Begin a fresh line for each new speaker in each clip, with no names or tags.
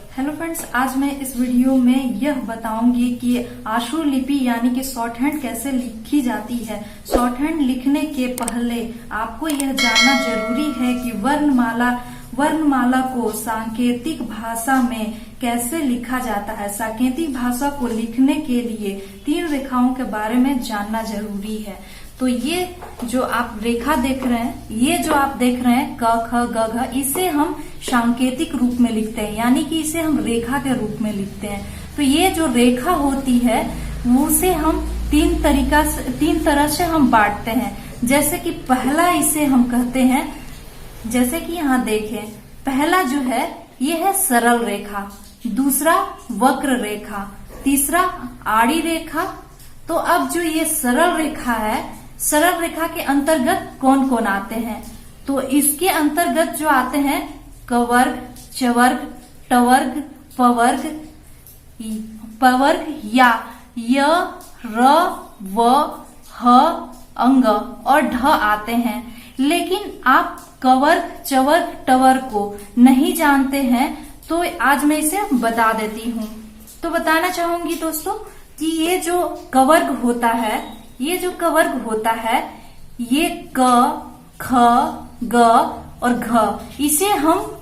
Hello friends, आज मैं इस वीडियो में यह बताऊंगी कि आशु लिपि यानी कि शॉर्ट हैंड कैसे लिखी जाती है। शॉर्ट हैंड लिखने के पहले आपको यह जानना जरूरी है कि वर्णमाला को सांकेतिक भाषा में कैसे लिखा जाता है। सांकेतिक भाषा को लिखने के लिए 3 रेखाओं के बारे में जानना जरूरी है। तो ये जो आप रेखा देख रहे हैं, ये जो आप देख रहे हैं क ख ग घ, इसे हम सांकेतिक रूप में लिखते हैं, यानी कि इसे हम रेखा के रूप में लिखते हैं। तो ये जो रेखा होती है उसे हम 3 तरह से हम बांटते हैं। जैसे कि पहला इसे हम कहते हैं, जैसे कि यहाँ देखें, पहला जो है ये है सरल रेखा, दूसरा वक्र रेखा, तीसरा आड़ी रेखा। तो अब जो ये सरल रेखा है, सरल रेखा के अंतर्गत कौन कौन आते हैं? तो इसके अंतर्गत जो आते हैं कवर्ग, चवर्ग, टवर्ग, पवर्ग या य, र, व, ह, अंग और ढ आते हैं। लेकिन आप कवर्ग, चवर्ग, टवर्ग को नहीं जानते हैं तो आज मैं इसे बता देती हूँ। तो बताना चाहूंगी दोस्तों कि ये जो कवर्ग होता है, ये क, ख, ग और घ,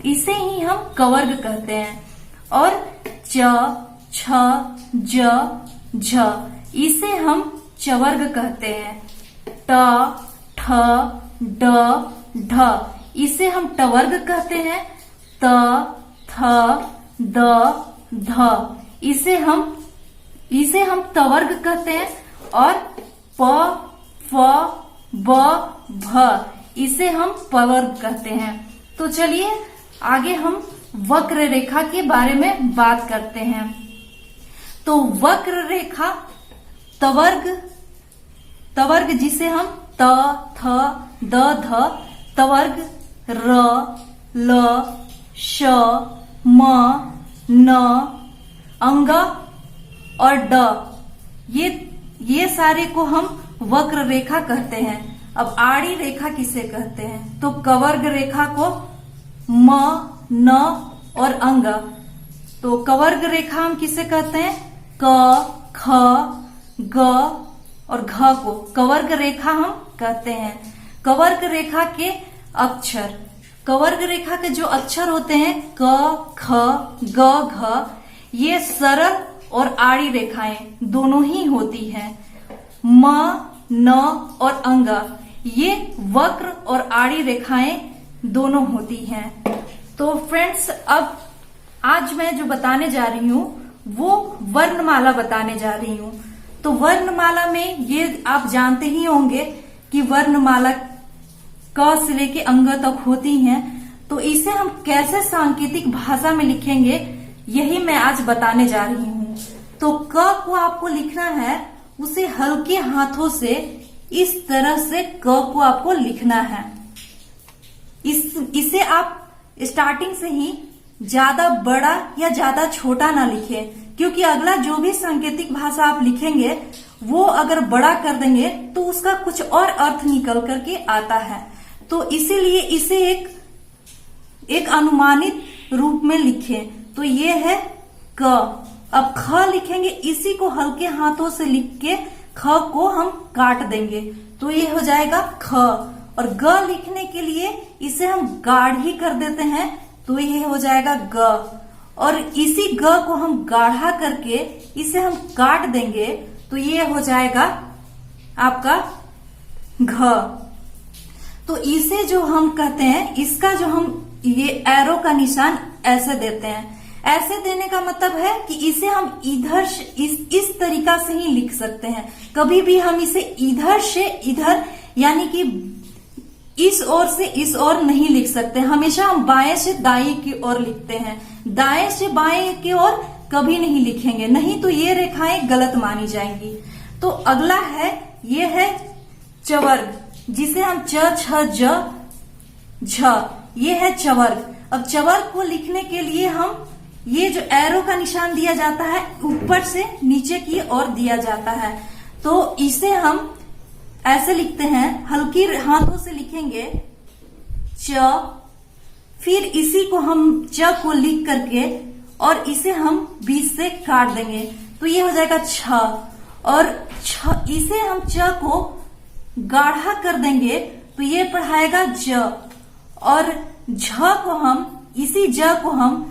इसे ही हम कवर्ग कहते हैं। और च, छ, ज, झ, इसे हम चवर्ग कहते हैं। ट, ठ, ड, ढ, इसे हम टवर्ग कहते हैं। त, थ, द, ध, इसे हम तवर्ग कहते हैं। और प, फ, ब, भ, इसे हम पवर्ग कहते हैं। तो चलिए आगे हम वक्र रेखा के बारे में बात करते हैं। तो वक्र रेखा तवर्ग जिसे हम त, थ, द, ध, तवर्ग र, ल, श, म, न, अंग और ड, ये सारे को हम वक्र रेखा कहते हैं। अब आड़ी रेखा किसे कहते हैं? तो कवर्ग रेखा को म, न और अंग। तो कवर्ग रेखा हम किसे कहते हैं? क, ख, ग और घ को कवर्ग रेखा हम कहते हैं। कवर्ग रेखा के अक्षर, कवर्ग रेखा के जो अक्षर होते हैं क, ख, ग, घ, ये सरल और आड़ी रेखाएं दोनों ही होती हैं। म, न और अंग, ये वक्र और आड़ी रेखाएं दोनों होती हैं। तो फ्रेंड्स, अब आज मैं जो बताने जा रही हूँ वो वर्णमाला बताने जा रही हूँ। तो वर्णमाला में ये आप जानते ही होंगे कि वर्णमाला क से लेके अंग तक होती हैं। तो इसे हम कैसे सांकेतिक भाषा में लिखेंगे, यही मैं आज बताने जा रही हूँ। तो क को आपको लिखना है, उसे हल्के हाथों से इस तरह से क को आपको लिखना है। इसे आप स्टार्टिंग से ही ज्यादा बड़ा या ज्यादा छोटा ना लिखें, क्योंकि अगला जो भी सांकेतिक भाषा आप लिखेंगे वो अगर बड़ा कर देंगे तो उसका कुछ और अर्थ निकल करके आता है। तो इसीलिए इसे एक अनुमानित रूप में लिखें। तो ये है क। अब ख लिखेंगे, इसी को हल्के हाथों से लिख के ख को हम काट देंगे तो ये हो जाएगा ख। और ग लिखने के लिए इसे हम गाढ़ी कर देते हैं तो ये हो जाएगा ग। और इसी ग को हम गाढ़ा करके इसे हम काट देंगे तो ये हो जाएगा आपका घ। तो इसे जो हम कहते हैं, इसका जो हम ये एरो का निशान ऐसे देते हैं। ऐसे देने का मतलब है कि इसे हम इधर इस तरीका से ही लिख सकते हैं। कभी भी हम इसे इधर से इधर यानी कि इस ओर से इस ओर नहीं लिख सकते। हमेशा हम बाएं से दाएं की ओर लिखते हैं, दाएं से बाएं की ओर कभी नहीं लिखेंगे, नहीं तो ये रेखाएं गलत मानी जाएंगी। तो अगला है, ये है चवर्ग, जिसे हम च, छ, ज, झ, ये है चवर्ग। अब चवर्ग को लिखने के लिए हम ये जो एरो का निशान दिया जाता है ऊपर से नीचे की ओर दिया जाता है। तो इसे हम ऐसे लिखते हैं, हल्की हाथों से लिखेंगे च, फिर इसी को हम च को लिख करके और इसे हम बीच से काट देंगे तो ये हो जाएगा छ। और इसे हम च को गाढ़ा कर देंगे तो ये पढ़ाएगा ज। और झ को हम इसी ज को हम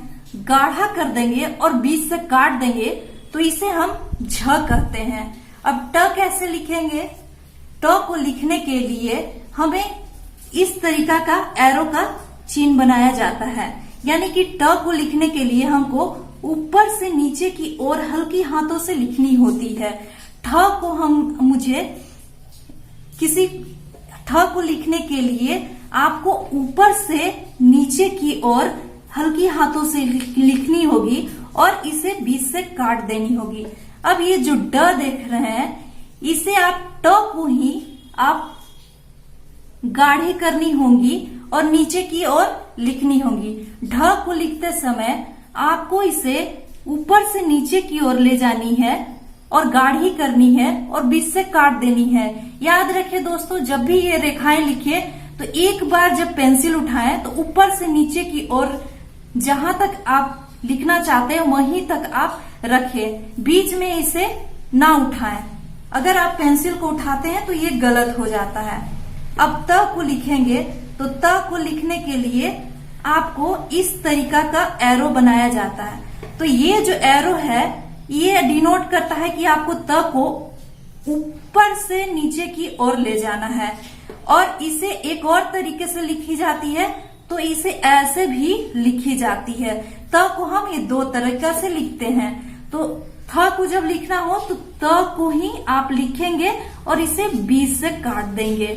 गाढ़ा कर देंगे और बीच से काट देंगे तो इसे हम झ कहते हैं। अब ट कैसे लिखेंगे? ट को लिखने के लिए हमें इस तरीका का एरो का चिन्ह बनाया जाता है, यानी कि ट को लिखने के लिए हमको ऊपर से नीचे की ओर हल्की हाथों से लिखनी होती है। ठ को लिखने के लिए आपको ऊपर से नीचे की ओर हल्की हाथों से लिखनी होगी और इसे बीच से काट देनी होगी। अब ये जो ड देख रहे हैं इसे आप ट को ही आप गाढ़ी करनी होगी और नीचे की ओर लिखनी होगी। ढ को लिखते समय आपको इसे ऊपर से नीचे की ओर ले जानी है और गाढ़ी करनी है और बीच से काट देनी है। याद रखें दोस्तों, जब भी ये रेखाएं लिखे तो एक बार जब पेंसिल उठाएं तो ऊपर से नीचे की ओर जहां तक आप लिखना चाहते हैं वहीं तक आप रखें, बीच में इसे ना उठाएं। अगर आप पेंसिल को उठाते हैं तो ये गलत हो जाता है। अब त को लिखेंगे तो त को लिखने के लिए आपको इस तरीका का एरो बनाया जाता है। तो ये जो एरो है ये डिनोट करता है कि आपको त को ऊपर से नीचे की ओर ले जाना है। और इसे एक और तरीके से लिखी जाती है, तो इसे ऐसे भी लिखी जाती है। त को हम ये दो तरीका से लिखते हैं। तो थ को जब लिखना हो तो त को ही आप लिखेंगे और इसे बीच से काट देंगे।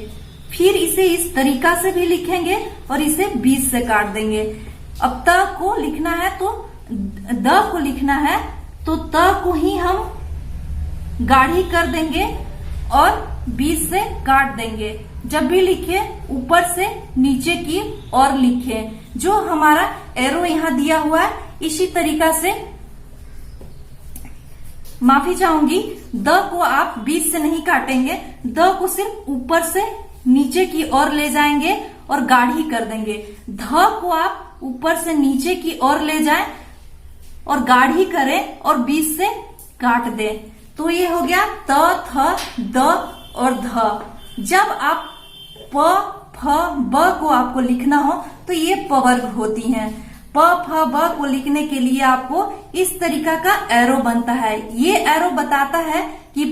फिर इसे इस तरीका से भी लिखेंगे और इसे बीच से काट देंगे। अब त को लिखना है तो द को लिखना है तो त को ही हम गाढ़ी कर देंगे और बीच से काट देंगे। जब भी लिखे ऊपर से नीचे की ओर लिखे। जो हमारा एरो यहाँ दिया हुआ है इसी तरीका से, माफी चाहूंगी, द को आप बीच से नहीं काटेंगे, द को सिर्फ ऊपर से नीचे की ओर ले जाएंगे और गाढ़ी कर देंगे। ध को आप ऊपर से नीचे की ओर ले जाएं और गाढ़ी करें और बीच से काट दें। तो ये हो गया त, थ, द और ध। जब आप प, फ, ब को आपको लिखना हो तो ये प वर्ग होती हैं। प, फ, ब को लिखने के लिए आपको इस तरीका का एरो बनता है। ये एरो बताता है कि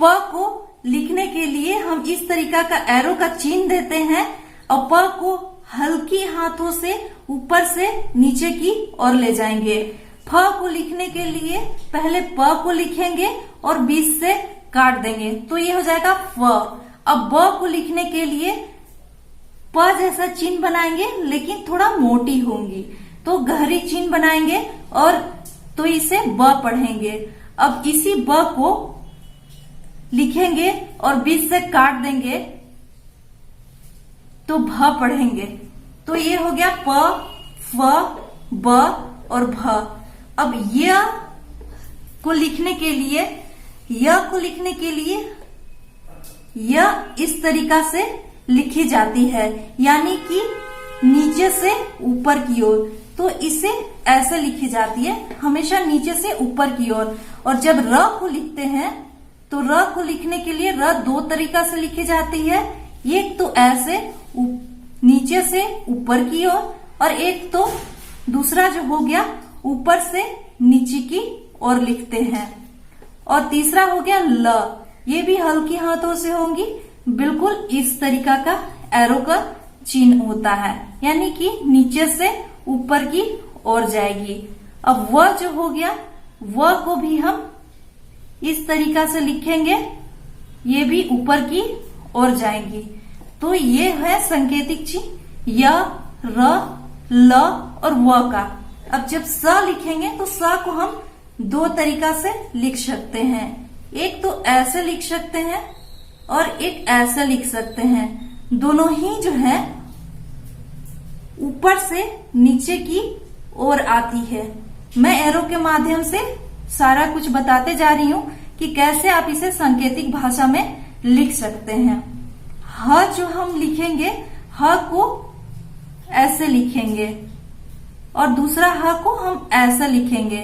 प को लिखने के लिए हम इस तरीका का एरो का चिन्ह देते हैं और प को हल्की हाथों से ऊपर से नीचे की ओर ले जाएंगे। फ को लिखने के लिए पहले प को लिखेंगे और बीच से काट देंगे तो ये हो जाएगा फ। अब ब को लिखने के लिए प जैसा चिन्ह बनाएंगे लेकिन थोड़ा मोटी होंगी, तो गहरी चिन्ह बनाएंगे और तो इसे ब पढ़ेंगे। अब इसी ब को लिखेंगे और बीच से काट देंगे तो भ पढ़ेंगे। तो ये हो गया प, फ, ब और भ। अब य को लिखने के लिए य इस तरीका से लिखी जाती है, यानी कि नीचे से ऊपर की ओर। तो इसे ऐसे लिखी जाती है, हमेशा नीचे से ऊपर की ओर। और जब र को लिखते हैं तो र को लिखने के लिए र दो तरीका से लिखी जाती है। एक तो ऐसे नीचे से ऊपर की ओर और एक तो दूसरा जो हो गया ऊपर से नीचे की ओर लिखते हैं। और तीसरा हो गया ल, ये भी हल्की हाथों से होंगी। बिल्कुल इस तरीका का एरो का चिन्ह होता है, यानी कि नीचे से ऊपर की ओर जाएगी। अब व जो हो गया, व को भी हम इस तरीका से लिखेंगे, ये भी ऊपर की ओर जाएंगी। तो ये है संकेतिक चिन्ह य, र, ल और व का। अब जब स लिखेंगे तो स को हम दो तरीका से लिख सकते हैं। एक तो ऐसे लिख सकते हैं और एक ऐसे लिख सकते हैं। दोनों ही जो है ऊपर से नीचे की ओर आती है। मैं एरो के माध्यम से सारा कुछ बताते जा रही हूँ कि कैसे आप इसे सांकेतिक भाषा में लिख सकते हैं। ह जो हम लिखेंगे, ह को ऐसे लिखेंगे, और दूसरा ह को हम ऐसा लिखेंगे।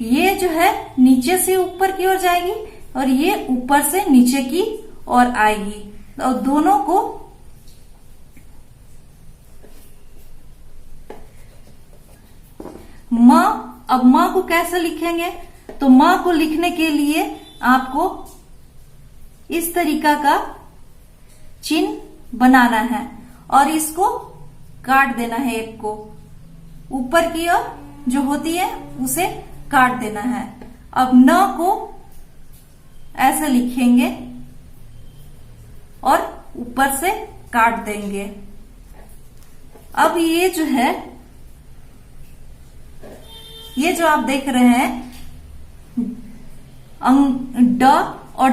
ये जो है नीचे से ऊपर की ओर जाएगी और ये ऊपर से नीचे की ओर आएगी, और दोनों को माँ। अब माँ को कैसे लिखेंगे? तो माँ को लिखने के लिए आपको इस तरीका का चिन्ह बनाना है और इसको काट देना है। एक को ऊपर की ओर जो होती है उसे काट देना है। अब न को ऐसे लिखेंगे और ऊपर से काट देंगे। अब ये जो है, ये जो आप देख रहे हैं ड और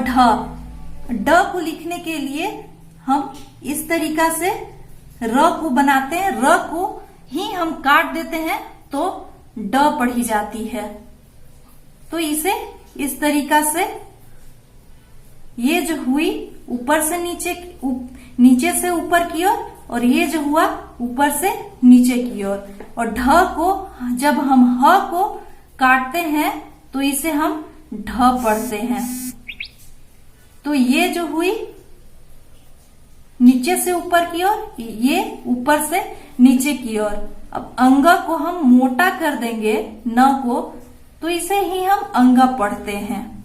ढ को लिखने के लिए हम इस तरीका से र को बनाते हैं। र को ही हम काट देते हैं तो ड पढ़ी जाती है। तो इसे इस तरीका से, ये जो हुई ऊपर से नीचे, नीचे से ऊपर की ओर, और ये जो हुआ ऊपर से नीचे की ओर। और ढ को जब हम ह को काटते हैं तो इसे हम ढ पढ़ते हैं। तो ये जो हुई नीचे से ऊपर की ओर, ये ऊपर से नीचे की ओर। अब अंगा को हम मोटा कर देंगे न को, तो इसे ही हम अंगा पढ़ते हैं।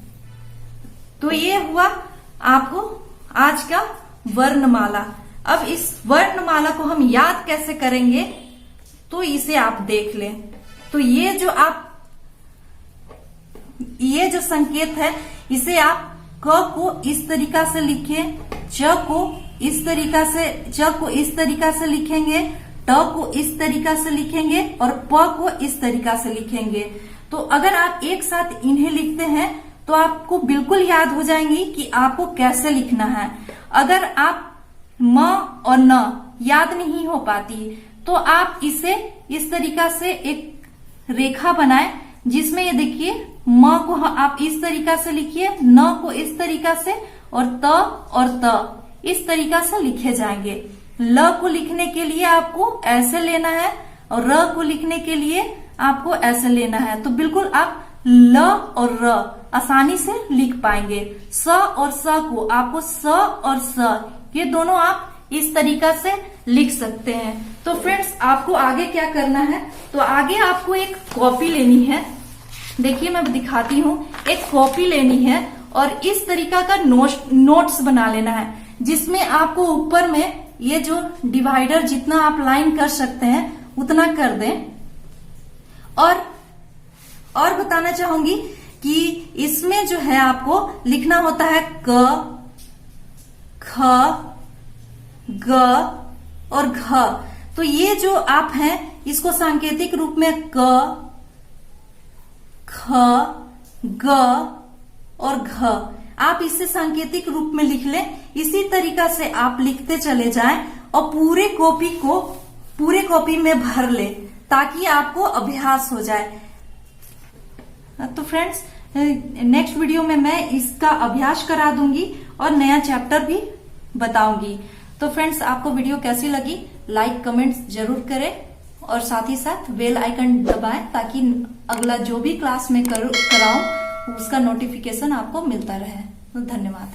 तो ये हुआ आपको आज का वर्णमाला। अब इस वर्णमाला को हम याद कैसे करेंगे, तो इसे आप देख लें। तो ये जो संकेत है, इसे आप क को इस तरीका से लिखें, च को इस तरीका से लिखेंगे, ट को इस तरीका से लिखेंगे और प को इस तरीका से लिखेंगे। तो अगर आप एक साथ इन्हें लिखते हैं तो आपको बिल्कुल याद हो जाएंगी कि आपको कैसे लिखना है। अगर आप म और न याद नहीं हो पाती तो आप इसे इस तरीका से एक रेखा बनाएं, जिसमें ये देखिए म को आप इस तरीका से लिखिए, न को इस तरीका से, और त इस तरीका से लिखे जाएंगे। ल को लिखने के लिए आपको ऐसे लेना है और र को लिखने के लिए आपको ऐसे लेना है। तो बिल्कुल आप ल और र आसानी से लिख पाएंगे। स और स को आपको स और स ये दोनों आप इस तरीका से लिख सकते हैं। तो फ्रेंड्स, आपको आगे क्या करना है, तो आगे आपको एक कॉपी लेनी है। देखिए मैं दिखाती हूँ। एक कॉपी लेनी है और इस तरीका का नोट्स बना लेना है, जिसमें आपको ऊपर में ये जो डिवाइडर जितना आप लाइन कर सकते हैं उतना कर दें। और बताना चाहूंगी कि इसमें जो है आपको लिखना होता है क, ख, ग और घ। तो ये जो आप हैं इसको सांकेतिक रूप में क, ख, ग और घ आप इसे सांकेतिक रूप में लिख लें। इसी तरीका से आप लिखते चले जाएं और पूरे कॉपी में भर लें, ताकि आपको अभ्यास हो जाए। तो फ्रेंड्स, नेक्स्ट वीडियो में मैं इसका अभ्यास करा दूंगी और नया चैप्टर भी बताऊंगी। तो फ्रेंड्स, आपको वीडियो कैसी लगी, लाइक कमेंट्स जरूर करें और साथ ही साथ बेल आइकन दबाएं, ताकि अगला जो भी क्लास में कराऊं उसका नोटिफिकेशन आपको मिलता रहे। तो धन्यवाद।